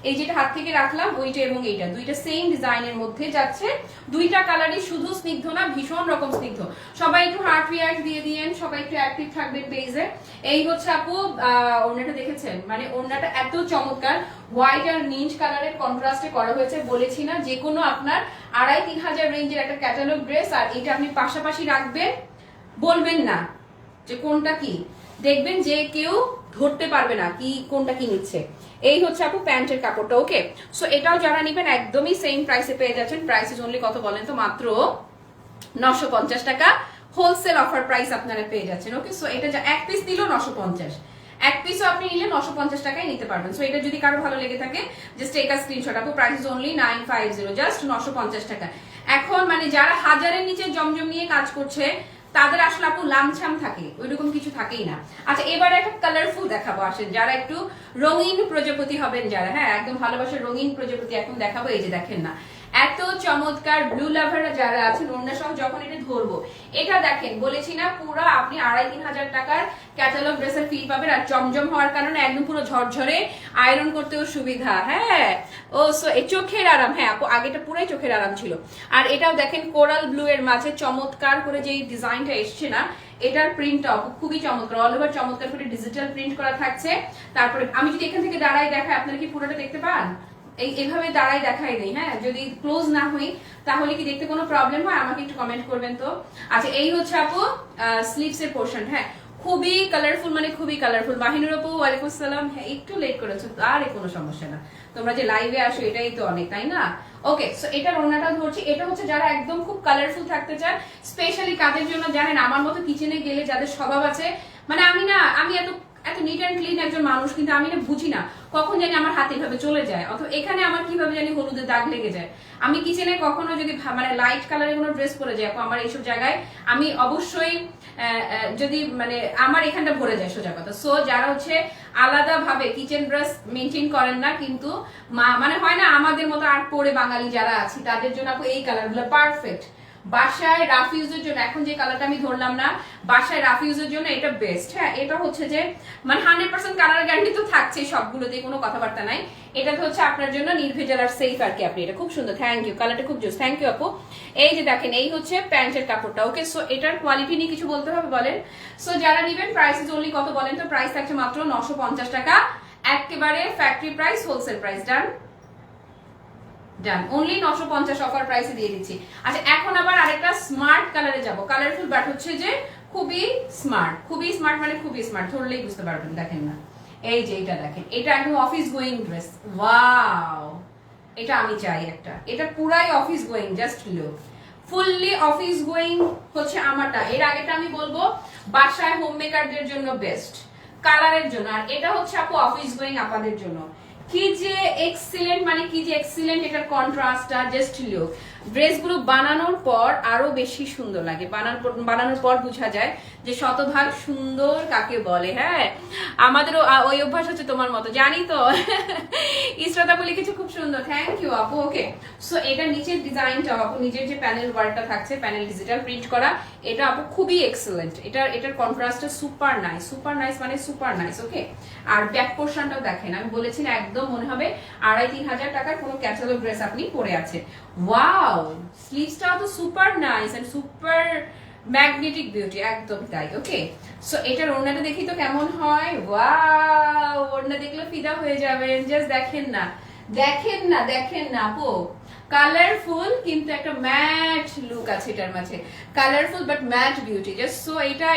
এই যেটা হাত থেকে রাখলাম ওইটা এবং এইটা দুইটা সেম ডিজাইনের মধ্যে যাচ্ছে। দুইটা কালারই শুধু স্নিগ্ধ না, ভীষণ রকম স্নিগ্ধ। সবাই একটু হার্ট রিয়াক্ট দিয়ে দিয়েন, সবাই একটু অ্যাক্টিভ থাকবেন পেজে। এই হচ্ছে আপু ওড়নাটা দেখেছেন, মানে ওড়নাটা এত চমৎকার, হোয়াইট আর মিন্ট কালারের কন্ট্রাস্টে করা হয়েছে। বলেছি না যে কোনো আপনার 2500-3000 রেঞ্জের একটা ক্যাটালগ ড্রেস, আর এটা আপনি পাশাপাশি রাখবেন, বলবেন না যে কোনটা কি, দেখবেন যে কেউ ধরতে পারবে না কি কোনটা কি নিচ্ছে। এই হচ্ছে আপু প্যান্টের কাপড়টা। ওকে, সো এটাও যারা নিবেন একদমই সেম প্রাইসে পেয়ে যাচ্ছেন। প্রাইস ইজ অনলি কত বলেন তো? মাত্র 950 টাকা হোলসেল অফার প্রাইস আপনারা পেয়ে যাচ্ছেন। ওকে, সো এটা যা এক পিস দিলেও 950, এক পিসও আপনি নিলে 950 টাকায় নিতে পারবেন। সো এটা যদি কারো ভালো লেগে থাকে জাস্ট টেক আ স্ক্রিনশট। আপু প্রাইস ইজ অনলি 950, জাস্ট 950 টাকা। এখন মানে যারা হাজারের নিচে জমজম নিয়ে কাজ করছে তাদের আসলে আপু লামছাম থাকে, ওইরকম কিছু থাকেই না। আচ্ছা এবারে একটা কালারফুল দেখাবো, আসেন যারা একটু রঙিন প্রজাপতি হবেন, যারা হ্যাঁ একদম ভালোবাসার রঙিন প্রজাপতি এখন দেখাবো। এই যে দেখেন না, এত চমৎকার ব্লু লাভাররা যারা আছেন, ওড়না সহ যখন এটা ধরবো, এটা দেখেন বলেছি না পুরো আপনি 2500-3000 টাকার ক্যাটালগ ড্রেসের ফিল পাবেন। আর চমচম হওয়ার কারণে একদম পুরো ঝরঝরে, আয়রন করতেও সুবিধা। হ্যাঁ ও সো এই চোখের আরাম, হ্যাঁ আপু আগেটা পুরাই চোখের আরাম ছিল। আর এটাও দেখেন কোরাল ব্লু এর মাঝে চমৎকার করে যে ডিজাইনটা এসছে না, এটার প্রিন্টটা খুবই চমৎকার, অল ওভার চমৎকার করে ডিজিটাল প্রিন্ট করা থাকছে। তারপরে আমি যদি এখান থেকে দাঁড়াই দেখাই, আপনারা কি পুরোটা দেখতে পান? এইভাবে দাঁড়াই দেখাই দেই, হ্যাঁ যদি ক্লোজ না হই তাহলে কি দেখতে কোনো প্রবলেম হয়? আমাকে একটু কমেন্ট করবেন তো। আচ্ছা এই হচ্ছে আপু স্লিভস এর পোর্শন, হ্যাঁ খুবই কালারফুল, মানে খুবই কালারফুল। মাহিনুর আপু ওয়ালাইকুম আসসালাম, হ্যাঁ একটু লেট করেছো, আরে কোনো সমস্যা না, তোমরা যে লাইভে আসো এটাই তো অনেক, তাই না? ওকে, সো এটার ওড়নাটা ধরছি। এটা হচ্ছে যারা একদম খুব কালারফুল থাকতে চান, স্পেশালি কাদের জন্য জানেন, আমার মতো কিচেনে গেলে যাদের স্বভাব আছে, মানে আমি এত নিট অ্যান্ড ক্লিন একজন মানুষ, কিন্তু আমি না বুঝি না কখন জানি আমার হাতে এভাবে চলে যায়, অথবা এখানে আমার কিভাবে জানি হলুদের দাগ লেগে যায়। আমি কিচেনে কখনো যদি মানে লাইট কালারের কোনো ড্রেস পরে যাই, আমার এইসব জায়গায় আমি অবশ্যই যদি মানে আমার এখানটা ভরে যায় সোজা কথা। সো যারা হচ্ছে আলাদা ভাবে কিচেন ড্রেস মেনটেন করেন না, কিন্তু মানে হয় না আমাদের মতো আর্ট পরে বাঙালি যারা আছি, তাদের জন্য আপু এই কালারগুলো পারফেক্ট। বাসায় রাফ ইউজের জন্য, এখন যে কালারটা আমি ধরলাম না, বাসায় রাফ ইউজের জন্য এটা বেস্ট। হ্যাঁ এটা হচ্ছে যে মানে 100% কালার গ্যারান্টি তো থাকছে সবগুলোতে, কোনো কথাবার্তা নাই। এটা তো হচ্ছে আপনার জন্য নির্ভেজাল আর সেফ আর কি। আপনি এটা খুব সুন্দর, থ্যাংক ইউ, কালারটা খুব জোস, থ্যাংক ইউ আপু। এই যে দেখেন এই হচ্ছে প্যান্টের কাপড়টা। ওকে, সো এটার কোয়ালিটি নিয়ে কিছু বলতে হবে বলেন? সো যারা নিবেন প্রাইস ইজ অনলি কত বলেন তো? প্রাইস থাকছে মাত্র 950 টাকা, একেবারে ফ্যাক্টরি প্রাইস, হোলসেল প্রাইস। ডান ডান, অনলি 950 অফার প্রাইসে দিয়ে দিচ্ছি। আচ্ছা এখন আবার আরেকটা স্মার্ট কালারে যাব, কালারফুল বাট হচ্ছে যে খুবই স্মার্ট মানে খুবই স্মার্ট, ধরলেই বুঝতে পারবেন। দেখেন না, এই যে এটা দেখেন, এটা একদম অফিস গোয়িং ড্রেস। ওয়াও, এটা আমি চাই একটা, এটা পুরাই office going, just look, fully office going হচ্ছে আমারটা। এর আগেটা আমি বলবো বাসায় হোম মেকারদের জন্য বেস্ট, কালারের জন্য। আর এটা হচ্ছে আপু অফিস গোয়িং আপাদের জন্য। কি যে এক্সিলেন্ট, মানে কি যে এক্সিলেন্ট এটার কন্ট্রাস্টটা, জাস্ট লুক। ড্রেসগুলো বানানোর পর আরো বেশি সুন্দর লাগে, বানানোর পর বোঝা যায় যে শতভাগ সুন্দর কাকে বলে। হ্যাঁ, আমাদেরও ওই অভ্যাস হচ্ছে তোমার মতো, জানি তো। ইসরাতা বলে কিছু খুব সুন্দর, থ্যাংক ইউ আপু। ওকে, সো এটা নিচের ডিজাইনটা আপু, নিচের যে প্যানেল ওয়ার্কটা থাকছে, প্যানেল ডিজিটাল প্রিন্ট করা, এটা আপু খুবই এক্সেলেন্ট। এটার কন্ট্রাস্টটা সুপার নাইস মানে সুপার নাইস। ওকে, আর ব্যাক পোর্শনটাও দেখেন, আমি বলেছি না একদম মনে হবে 2,500-3,000 টাকার কোনো ক্যাটালগ ড্রেস আপনি পরে আছে। ওয়াও, স্লিভসটাও তো super nice and super magnetic beauty, একদম তাই। ওকে, সো এটার ওড়নাটা দেখি তো কেমন হয়। ওয়াও, ওড়না দেখলে ফিদা হয়ে যাবেন। জাস্ট দেখেন না আপু, কালারফুল কিন্তু একটা ম্যাট লুক আছে এটার মাঝে, colourful but matte beauty. Just so এটা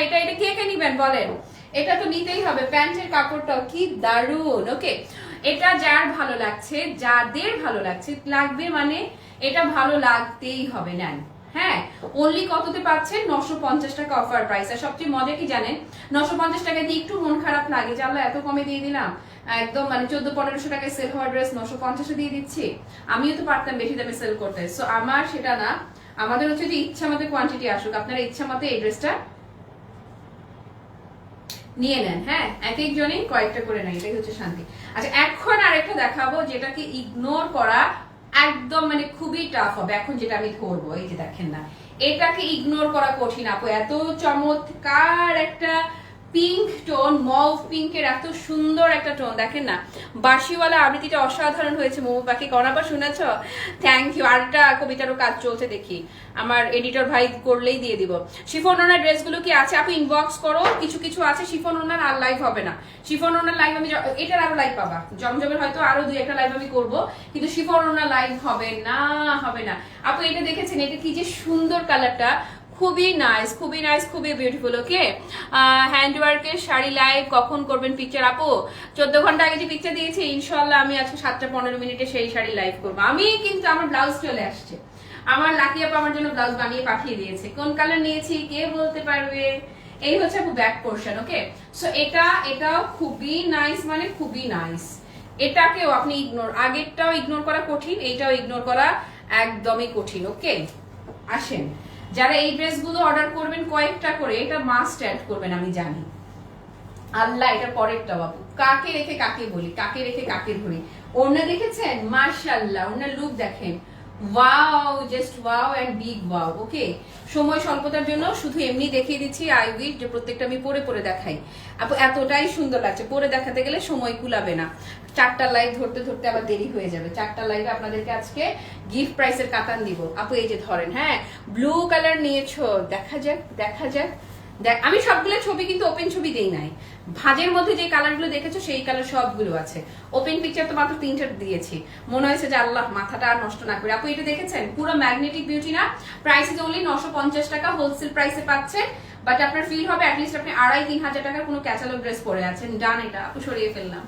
কে নিবেন বলেন? এটা তো নিতেই হবে। প্যান্টের কাপড়টাও কি দারুন। ওকে, এটা যার ভালো লাগছে, যাদের ভালো লাগবে মানে এটা ভালো লাগতেই হবে, নেন। হ্যাঁ, অনলি কততে পাচ্ছেন? 950 টাকা অফার প্রাইস। আর সবচেয়ে মজা কি জানেন, 950 টাকা দিয়ে একটু মন খারাপ লাগে যে আল্লাহ এত কমে দিয়ে দিলাম, একদম মানে 1400-1500 টাকায় সেল হওয়ার ড্রেস 950 দিয়ে দিচ্ছি। আমিও তো পারতাম বেশি দামে সেল করতে। সো আমার সেটা না, আমাদের হচ্ছে যে ইচ্ছা মতো কোয়ান্টিটি আসুক, আপনারা ইচ্ছা মতো এই ড্রেসটা নিয়ে নেন। হ্যাঁ, এক একজনই কয়েকটা করে নেন, এটাই হচ্ছে শান্তি। আচ্ছা, এখন আরেকটা দেখাবো যেটাকে ইগনোর করা একদম মানে খুবই টাফ হবে। এখন যেটা আমি ধরবো, এই যে দেখেন না, এটাকে ইগনোর করা কঠিন আপু। এত চমৎকার একটা পিঙ্ক টোন, মভ পিঙ্কের এত সুন্দর একটা টোন, দেখেন না। বাসিওয়ালা আবৃত্তিটা অসাধারণ হয়েছে। মোমো পাখি করাবার শুনেছ? Thank you. আরেকটা কবিতারও কাজ চলছে, দেখি আমার এডিটর ভাই করলেই দিয়ে দিব। শিফন ওনার ড্রেসগুলো কি আছে আপু? ইনবক্স করো, কিছু আছে শিফন ওনার। আর লাইভ হবে না, শিফন ওনার লাইভ আমি এটার আরো লাইভ পাবা, জমজমের হয়তো আরো 2-1টা লাইভ আমি করবো, কিন্তু শিফন ওনার লাইভ হবে না আপু। এটা দেখেছেন, এটা কি যে সুন্দর কালারটা, খুবই নাইস, খুবই বিউটিফুল। ওকে, হ্যান্ডওয়ার্কের শাড়ি লাইভ কখন করবেন পিকচার আপু? 14 ঘন্টা আগে যে পিকচার দিয়েছি, ইনশাল্লাহ আমি আজকে 7:15 সেই শাড়ি লাইভ করবো আমি। কিন্তু আমার ব্লাউজ চলে আসছে, আমার লাকি আপু আমার জন্য ব্লাউজ বানিয়ে পাঠিয়ে দিয়েছে। কোন কালার নিয়েছি কে বলতে পারবে? এই হচ্ছে আপু ব্যাক পোর্শন। ওকে, সো এটাও খুবই নাইস, মানে খুবই নাইস। এটাকেও আপনি আগেরটাও ইগনোর করা কঠিন, এইটাও ইগনোর করা একদমই কঠিন। ওকে, আসেন, যারা এই ড্রেসগুলো অর্ডার করবেন কয়েকটা করে, এটা মাস্ট অ্যাড করবেন, আমি জানি। আল্লাহ, এটা পরেরটা বাবু, কাকে রেখে কাকে বলি, কাকে রেখে কাকে ধরি। ওড়না দেখেছেন? মাশাআল্লাহ, ওড়নার লুক দেখেন। Wow, just wow and big wow. Okay, সময় স্বল্পতার জন্য শুধু এমনি দেখিয়ে দিচ্ছি। আই উইশ যে প্রত্যেকটা আমি পরে দেখাই আপু, এতটাই সুন্দর লাগছে। পরে দেখাতে গেলে সময় কুলাবে না, 4টা লাইভ ধরতে আবার দেরি হয়ে যাবে। 4টা লাইভে আপনাদেরকে আজকে গিফট প্রাইসের কাতান দিব আপু। এই যে ধরেন, হ্যাঁ, ব্লু কালার নিয়েছো, দেখা যাক। আমি সবগুলো ছবি কিন্তু ওপেন ছবি দেই নাই, ভাজের মধ্যে যে কালারগুলো দেখেছো সেই কালার সবগুলো আছে। ওপেন পিকচার তো মাত্র 3টা দিয়েছি, মনে হয়েছে যে আল্লাহ মাথাটা আর নষ্ট না করে। আপু এটা দেখেছেন, পুরো ম্যাগনেটিক বিউটি না, প্রাইস ইজ অনলি 950 টাকা, হোলসেল প্রাইসে পাচ্ছেন। বাট আপনার ফিল হবে অ্যাটলিস্ট আপনি 2,500-3,000 টাকার কোনো ক্যাটালগ ড্রেস পরে আছেন। ডান, এটা আপু সরিয়ে ফেললাম,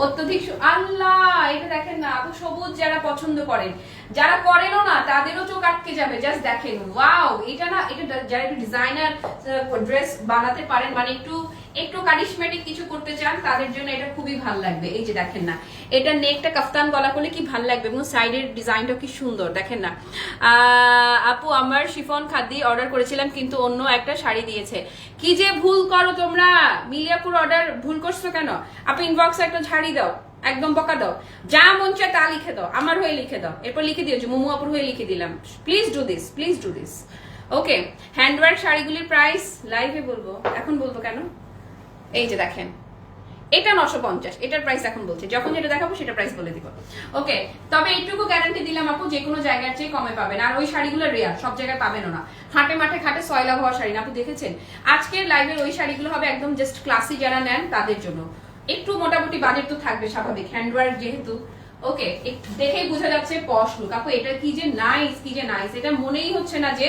অত্যধিক। আল্লাহ, এটা দেখেন না আপু, সবুজ যারা পছন্দ করেন, যারা করেনও না তাদেরও চোখ আটকে যাবে। জাস্ট দেখেন, ওয়াও। এটা না, এটা যারা একটু ডিজাইনার ড্রেস বানাতে পারেন, মানে একটু কারিশমেটিক কিছু করতে চান, তাদের জন্য এটা খুবই ভালো লাগবে। এই যে দেখেন না, এটা নেকটা কাফতান গলা করলে কি ভালো লাগবে, এবং সাইডের ডিজাইনটা কি সুন্দর, দেখেন না। আপু আমার শিফন খাদি অর্ডার করেছিলাম, কিন্তু অন্য একটা শাড়ি দিয়েছে। কি যে ভুল করো তোমরা, মিলিয়াপুর অর্ডার ভুল করছো কেন? আপু ইনবক্সে একটা ঝাড়ি দাও, একদম বকা দাও, যা মন চায় তা লিখে দাও, আমার হয়ে লিখে দাও, এরপর লিখে দিও যে মোমো আপুর হয়ে লিখে দিলাম। Please do this. Okay, handwork শাড়িগুলির প্রাইস লাইভে বলবো, এখন বলবো কেন? এই যে দেখেন, এটা 950, এটার প্রাইস এখন বলছি, যখন যেটা দেখাবো সেটা প্রাইস বলে দিব। ওকে, তবে এইটুকু গ্যারান্টি দিলাম আপু, যে কোনো জায়গার চেয়ে কমে পাবেন। আর ওই শাড়িগুলো রেয়ার, সব জায়গায় পাবেন না। হাটে মাঠে ঘাটে সয়লা হওয়া শাড়ি না আপু, দেখেছেন? আজকের লাইভের ওই শাড়িগুলো হবে একদম জাস্ট ক্লাসি, যারা নেন তাদের জন্য। একটু মোটামুটি বাজেট তো থাকবে স্বাভাবিক, হ্যান্ডওয়ার্ক যেহেতু। ওকে, একটু দেখেই বোঝা যাচ্ছে পশ লুক আপু। এটা কি যে নাইস, এটা মনেই হচ্ছে না যে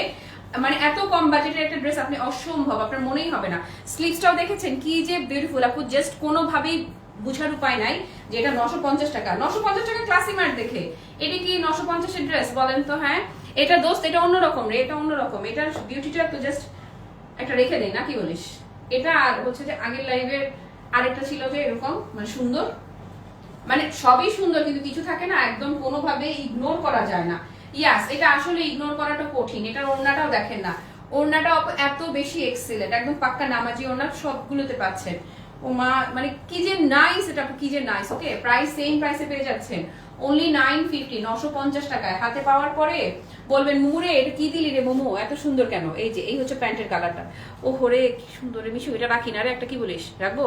মানে এত কম বাজেটের একটা ড্রেস আপনি অসম্ভব, আপনার মনেই হবে না। স্লিভসটাও দেখেছেন কি যে বিউটিফুল আপু, জাস্ট কোনোভাবেই বুঝার উপায় নাই যে এটা 950 টাকা। 950 টাকা ক্লাসি মার্ট দেখে এটা কি 950 এর ড্রেস বলেন তো? হ্যাঁ এটা দোস্ত, এটা অন্যরকম রে, এটা অন্যরকম। এটার বিউটিটা তো জাস্ট একটা রেখে দেই না, কি বলিস? এটা আর হচ্ছে যে আগের লাইভের আরেকটা ছিল যে এরকম মানে সুন্দর, মানে সবই সুন্দর কিন্তু কিছু থাকে না একদম কোনোভাবে ইগনোর করা যায় না। ইয়াস, এটা আসলে ইগনোর করাটা কঠিন। এটার ওড়নাটাও দেখেন না, ওড়নাটাও এত বেশি এক্সিলেন্ট, একদম পাক্কা নামাজি ওড়না সবগুলোতে পাচ্ছেন। ও মা, মানে কি যে নাইস, এটা কি যে নাইস। ওকে, প্রাইস সেম প্রাইসে পেয়ে যাচ্ছেন, অনলি 950, 950 টাকায়। হাতে পাওয়ার পরে বলবেন মুরে এটা কি দিলি রে মোমো, এত সুন্দর কেন? এই যে এই হচ্ছে প্যান্টের কালারটা। ও হরে কি সুন্দর রে মিশু, এটা রাখি না রে, একটা কি বলিস, রাখবো?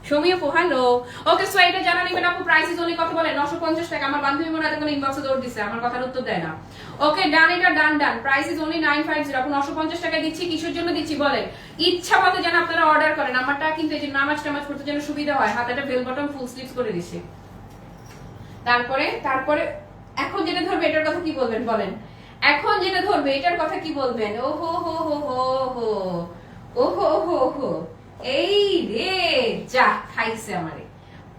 সৌমিয়া পো হ্যালো। ওকে সো এটা জানা নিবেন আপু, প্রাইস ইজ অনলি কত বলে? 950 টাকা। আমার বান্ধবী মনে হয় কোনো ইনবক্সে দৌড় দিছে, আমার কথার উত্তর দেয় না। ওকে ডান, এটা ডান ডান। প্রাইস ইজ অনলি 950 আপু, 950 টাকা দিচ্ছি। কিসের জন্য দিচ্ছি বলেন? ইচ্ছা মতো যেন আপনারা অর্ডার করেন। আমারটা কিন্তু এই যে নামাজ টামাজ করতে যেন সুবিধা হয়, হাতেটা বেল বটম ফুল স্লিভস করে দিছি। তারপরে তারপরে এখন যেটা ধরবে এটার কথা কি বলবেন বলেন? এখন যেটা ধরবে এটার কথা কি বলবেন? ও হো হো হো হো হো, ও হো হো হো, এই রে যা খাইছে আমারে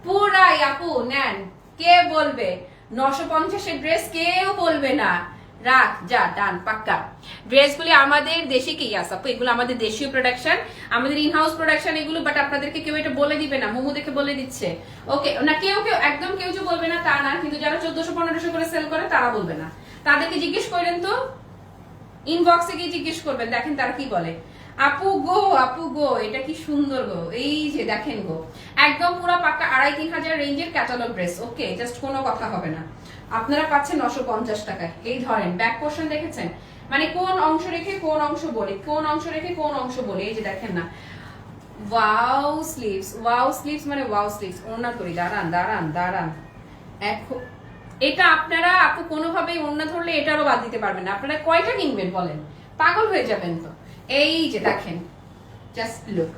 পুরাই। আপু নেন, কে বলবে 950 এর ড্রেস? কেউ বলবে না, রাখ যা, ডান পাক্কা। ড্রেসগুলি আমাদের দেশে কি আছে আপু, এগুলো আমাদের দেশীয় প্রোডাকশন, আমাদের ইন হাউস প্রোডাকশন এগুলো, বাট আপনাদেরকে কেউ এটা বলে দিবে না, মোমো দেখে বলে দিচ্ছে। ওকে না, কেউ কেউ একদম কেউ যে বলবে না তা না, কিন্তু যারা 1400-1500 করে সেল করে তারা বলবে না। তাদেরকে জিজ্ঞেস করেন তো, ইনবক্সে গিয়ে জিজ্ঞেস করবেন, দেখেন তারা কি বলে। আপু গো, আপু গো, এটা কি সুন্দর গো, এই যে দেখেন গো, একদম পুরো পাক্কা 2500-3000 রেঞ্জের ক্যাটালগ ড্রেস। ওকে, জাস্ট কোনো কথা হবে না, আপনারা পাচ্ছেন 950 টাকায়। এই ধরেন ব্যাক পোর্শন দেখেছেন, মানে কোন অংশ রেখে কোন অংশ বলি, কোন অংশ রেখে কোন অংশ বলি, এই যে দেখেন না। ওয়াও স্লিভস, ওয়াও স্লিভস, মানে ওয়াও স্লিভস। ওড়না করি, দাঁড়ান দাঁড়ান দাঁড়ান। এখন এটা আপনারা আপু কোনোভাবেই ওড়না ধরলে এটারও বাদ দিতে পারবেন না। আপনারা কয়টা কিনবেন বলেন? পাগল হয়ে যাবেন তো। এই যে দেখেন, জাস্ট লুক,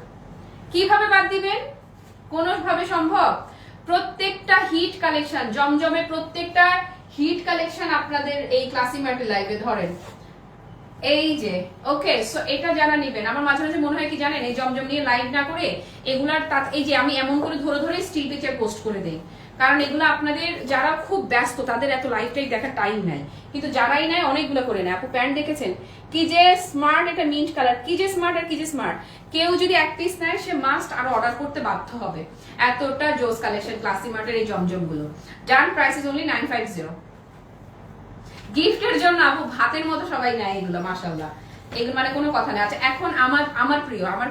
কিভাবে বাদ দিবেন? কোনোভাবে সম্ভব? প্রত্যেকটা হিট কালেকশন, জমজমে প্রত্যেকটা হিট কালেকশন আপনাদের এই ক্লাসি মার্টের লাইভে ধরেন। এই যে ওকে, সো এটা যারা নেবেন, আমার মাঝে মাঝে মনে হয় কি জানেন, এই জমজম নিয়ে লাইভ না করে এগুলার এই যে আমি এমন করে ধরে ধরে স্টিল পিকচার পোস্ট করে দেই, কারণ এগুলো আপনাদের যারা খুব ব্যস্ত তাদের এত লাইভটাই দেখার টাইম নাই, কিন্তু যারাই নেয় অনেকগুলো করে নেয়। আপু প্যান্ট দেখেছেন কি যে স্মার্ট, এটা মিন্ট কালার, কি যে স্মার্ট আর কি যে স্মার্ট। কেউ যদি এক পিস নেয় সে মাস্ট আরো অর্ডার করতে বাধ্য হবে, এতটা জোস কালেকশন ক্লাসি মার্টের এই জমজম গুলো। ডান, প্রাইস ইজ অনলি 950। গিফটের জন্য আপু ভাতের মতো সবাই নেয় এগুলো, মাশাআল্লাহ, এগুলো মানে কোনো কথা নেই। আচ্ছা এখন আমার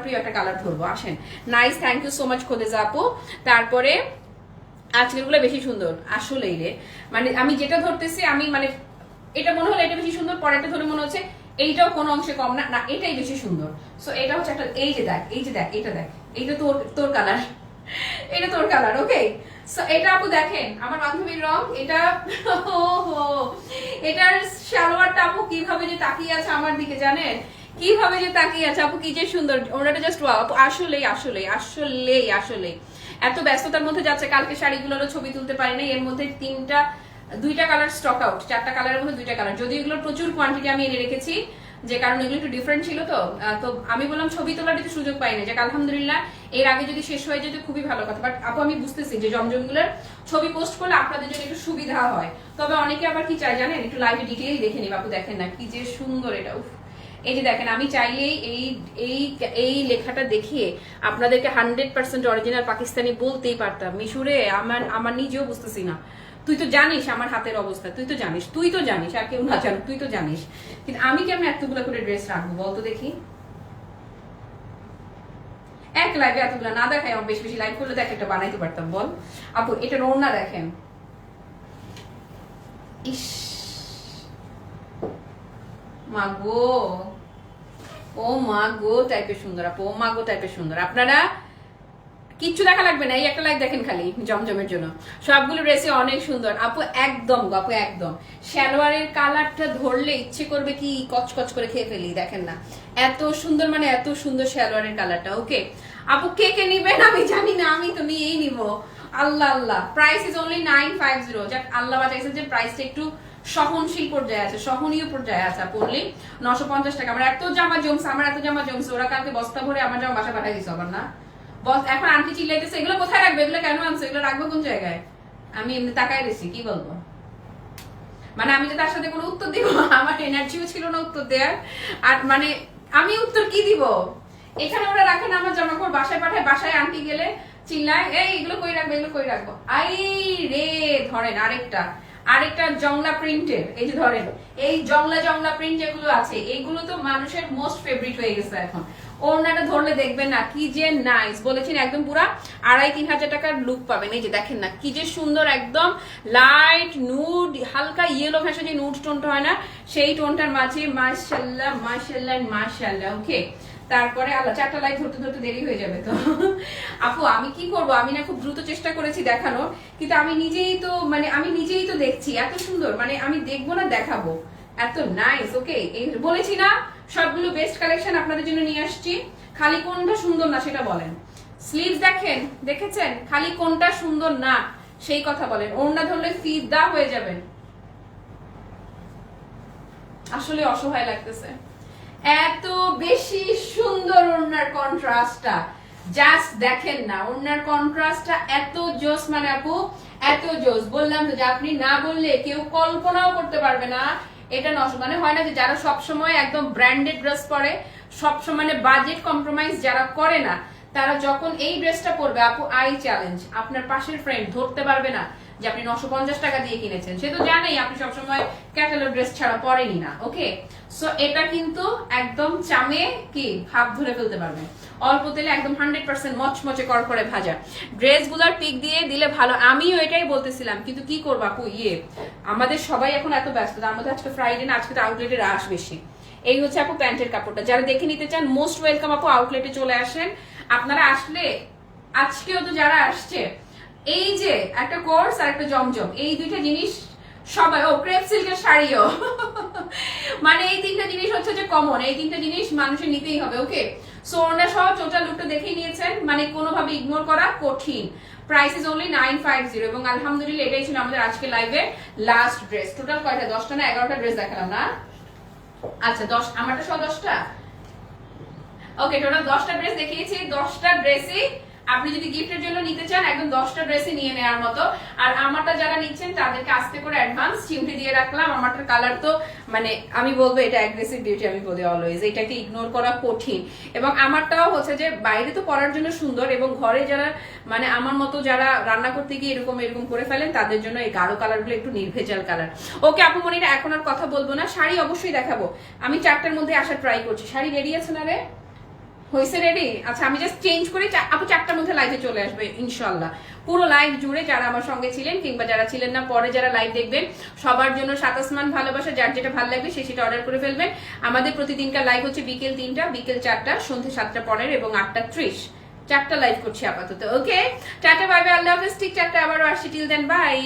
প্রিয় একটা কালার ধরবো, আসেন। Nice, thank you so much Khodeja আপু। তারপরে আজকের গুলো বেশি সুন্দর আসলেই রে, মানে আমি যেটা ধরতেছি আমি মানে এটা মনে হলো এটা বেশি সুন্দর, পরেরটা ধরে মনে হচ্ছে এইটাও কোনো অংশে কম না, না এটাই বেশি সুন্দর। সো এটা হচ্ছে একটা, এই যে দেখ, এই যে দেখ, এটা দেখ, এইটা তোর কালার, এটা তোর কালার। ওকে, সো এটা আপু দেখেন আমার বান্ধবীর রং, এটা ওহো, এটার সালোয়ারটা আপু কিভাবে যে তাকিয়ে আছে আমার দিকে, জানেন কিভাবে যে তাকিয়ে আছে আপু, কি যে সুন্দর ওনাটা, জাস্ট ওয়াও আপু। আসলেই আসলেই আসলেই আসলেই এত ব্যস্ততার মধ্যে যাচ্ছে, কালকে শাড়িগুলোরও ছবি তুলতে পারি না, এর মধ্যে দুইটা কালার স্টক আউট, 4টা কালারের মধ্যে 2টা কালার, যদি এগুলোর প্রচুর কোয়ান্টিটি আমি এনে রেখেছি, যে কারণ এগুলো একটু ডিফারেন্ট ছিল। তো আমি বললাম ছবি তোলার একটু সুযোগ পাইনি, যে আলহামদুলিল্লাহ এর আগে যদি শেষ হয়ে যেত খুবই ভালো কথা। বাট আপু আমি বুঝতেছি যে জমজমগুলোর ছবি পোস্ট করলে আপনাদের জন্য একটু সুবিধা হয়, তবে অনেকে আবার কি চাই জানেন, একটু লাইভে ডিটেইল দেখে নিব। আপু দেখেন না কি যে সুন্দর এটা, উফ। এই যে দেখেন, আমি চাইলেই এই লেখাটা দেখিয়ে আপনাদেরকে 100% অরিজিনাল পাকিস্তানি বলতেই পারতাম। মিশুরে আমার নিজেও বুঝতেছি না, তুই তো জানিস আমার হাতের অবস্থা, তুই তো জানিস আর কেউ না জানো, তুই তো জানিস, কিন্তু আমি কেমন এতগুলো করে ড্রেস রাখবো বলতো দেখি? এক লাইভে এতগুলো না দেখাই, আমার বেশি বেশি লাইভ করলে দেখ একটা বানাইতে পারতাম, বল আপু। এটা রোনা দেখেন, ইস মা গো, ও মা গো টাইপের সুন্দর আপু, ও মা গো টাইপের সুন্দর। আপনারা কিচ্ছু দেখা লাগবে না, এই একটা লাইক দেখেন খালি জমজমের জন্য, সবগুলো ড্রেসে অনেক সুন্দর আপু, একদম আপু একদম। সালোয়ারের কালারটা ধরলে ইচ্ছে করবে কি কচকচ করে খেয়ে ফেলি, দেখেন না এত সুন্দর, মানে এত সুন্দর সালোয়ারের কালারটা। ওকে আপু কে কে নিবেন আমি জানি না, আমি তো নিয়েই নিব। আল্লাহ আল্লাহ, প্রাইস ইজ অনলি 950। যাক আল্লাহ বাঁচাইছে যে প্রাইসটা একটু সহনশীল পর্যায়ে আছে, সহনীয় পর্যায়ে আছে পড়লি 950 টাকা। আমার এত জামা জমছে, ওরা কালকে বস্তা ভরে আমার জামা বাসা পাঠাই দিছে আবার না। বস এখন আন্টি চিল্লাইতেছে এগুলো কোথায় রাখবে, এগুলো কেন আনছো, এগুলো রাখবো কোন জায়গায়? আমি এমনি তাকায় রয়েছি, কি বলবো, মানে আমি যে তার সাথে কোনো উত্তর দিব আমার এনার্জিও ছিল না উত্তর দেওয়ার। আর মানে আমি উত্তর কি দিব, এখানে ওরা রাখে না আমার জামা কাপড়, বাসায় পাঠায়, বাসায় আন্টি গেলে চিল্লায় এই এগুলো কই রাখবে, এগুলো কই রাখবো। আই রে ধরেন আরেকটা জংলা প্রিন্টের, এই যে ধরেন এই জংলা প্রিন্ট যেগুলো আছে এইগুলো তো মানুষের মোস্ট ফেভারিট হয়ে গেছে এখন। ওড়নাটা ধরলে দেখবেন না কি যে নাইস, বলেছেন একদম পুরা 2,5-3 হাজার টাকার লুক পাবেন। এই যে দেখেন না কি যে সুন্দর, একদম লাইট নুড, হালকা ইয়েলো ঘাসে যে নুড টোনটা হয় না সেই টোনটার মাঝে মাশাআল্লাহ মাশাআল্লাহ মাশাআল্লাহ। ওকে, তারপরে আল্লাহ 4টা লাইট ধরতে ধরতে দেরি হয়ে যাবে তো আপু আমি কি করব, আমি না খুব দ্রুত চেষ্টা করেছি দেখানো, কিন্তু আমি নিজেই তো দেখছি এত সুন্দর, মানে আমি দেখবো না দেখাবো, এত নাইস। ওকে, বলেছি না সবগুলো বেস্ট কালেকশন আপনাদের জন্য নিয়ে আসছি, খালি কোনটা সুন্দর না সেটা বলেন। স্লিভস দেখেছেন, খালি কোনটা সুন্দর না সেই কথা বলেন। ওড়না ধরলে ফিদা হয়ে যাবেন, আসলে অসহায় লাগতেছে, এত বেশি সুন্দর ওড়নার কন্ট্রাস্টটা, জাস্ট দেখেন না ওড়নার কন্ট্রাস্টটা এত জোস, মানে আপু এত জোস, বললাম তো যে আপনি না বললে কেউ কল্পনাও করতে পারবে না এটা মানে হয় না যে যারা সবসময় একদম ব্র্যান্ডেড ড্রেস পরে, সবসময় মানে বাজেট কম্প্রোমাইজ যারা করে না, তারা যখন এই ড্রেসটা পরবে আপু আই চ্যালেঞ্জ আপনার পাশের ফ্রেন্ড ধরতে পারবে না যে আপনি 950 টাকা দিয়ে কিনেছেন, সে তো জানেই আপনি সবসময় ক্যাটালগ ড্রেস ছাড়া পরেনি না। ওকে, সো এটা কিন্তু একদম চামে কি ভাব ধরে ফেলতে পারবেন, অল্প তেলে একদম 100% মচমচে করকরে ভাজা। ড্রেসগুলোর পিক দিয়ে দিলে ভালো, আমিও এটাই বলতেছিলাম, কিন্তু কি করবো আপু আমাদের সবাই এখন এত ব্যস্ত, তার মধ্যে আজকে ফ্রাইডে না, আজকে তো আউটলেটে রাশ বেশি। এই হচ্ছে আপু প্যান্টের কাপড়টা, যারা দেখে নিতে চান মোস্ট ওয়েলকাম আপু, আউটলেটে চলে আসেন। আপনারা আসলে আজকেও তো যারা আসছে, এই যে একটা কোর্স আর একটা জমজম, এই দুইটা জিনিস সবাই, ও ক্রেপ সিল্কের শাড়িও মানে এই 3টা জিনিস হচ্ছে যে কমন, এই 3টা জিনিস মানুষের নিতেই হবে। ওকে, সো ওনা সহ টোটাল লুকটা দেখেই নিয়েছেন, মানে কোনোভাবে ইগনোর করা কঠিন। প্রাইস ইজ অনলি 950 এবং আলহামদুলিল্লাহ এটাই ছিল আমাদের আজকে লাইভে লাস্ট ড্রেস। টোটাল কয়টা, 10টা না 11টা ড্রেস দেখালাম না? আচ্ছা 10, আমারটা সহ 10টা। ওকে, টোটাল 10টা ড্রেস দেখিয়েছি, 10টা ড্রেসই আপনি যদি গিফটের জন্য নিতে চান একদম 10টা ড্রেসই নিয়ে নেওয়ার মতো। আর আমারটা যারা নিচ্ছেন তাদেরকে আস্তে করে অ্যাডভান্স চিমটি দিয়ে রাখলাম। আমারটার কালার তো মানে আমি বলবো এটা অ্যাগ্রেসিভ বিউটি, আমি বলি অলওয়েজ, এটাকে ইগনোর করা কঠিন। এবং আমারটাও হচ্ছে যে বাইরে তো পরার জন্য সুন্দর, এবং ঘরে যারা মানে আমার মতো যারা রান্না করতে গিয়ে এরকম করে ফেলেন তাদের জন্য এই গাঢ় কালারগুলো একটু নির্ভেজাল কালার। ওকে আপু মনিরা, এখন আর কথা বলবো না, শাড়ি অবশ্যই দেখাবো, আমি 4টার মধ্যে আসার ট্রাই করছি। শাড়ি রেডি আছে না রে, হয়েছে রেডি? আচ্ছা আমি জাস্ট চেঞ্জ করে আপু 4টার মধ্যে লাইভে চলে আসবে ইনশাল্লাহ। পুরো লাইভ জুড়ে যারা আমার সঙ্গে ছিলেন কিংবা যারা ছিলেন না, পরে যারা লাইভ দেখবেন, সবার জন্য 7 আসমান ভালোবাসা, যার যেটা ভালো লাগবে সেটা অর্ডার করে ফেলবেন। আমাদের প্রতিদিনকার লাইভ হচ্ছে বিকেল 3টা, বিকেল 4টা, সন্ধ্যে 7টা 15 এবং 8টা 30, 4টা লাইভ করছি আপাতত। ওকে, টাটা বাই বাই, আল্লাহ হাফেজ, ঠিক 4টা আবারও আসছি, টিল দেন বাই।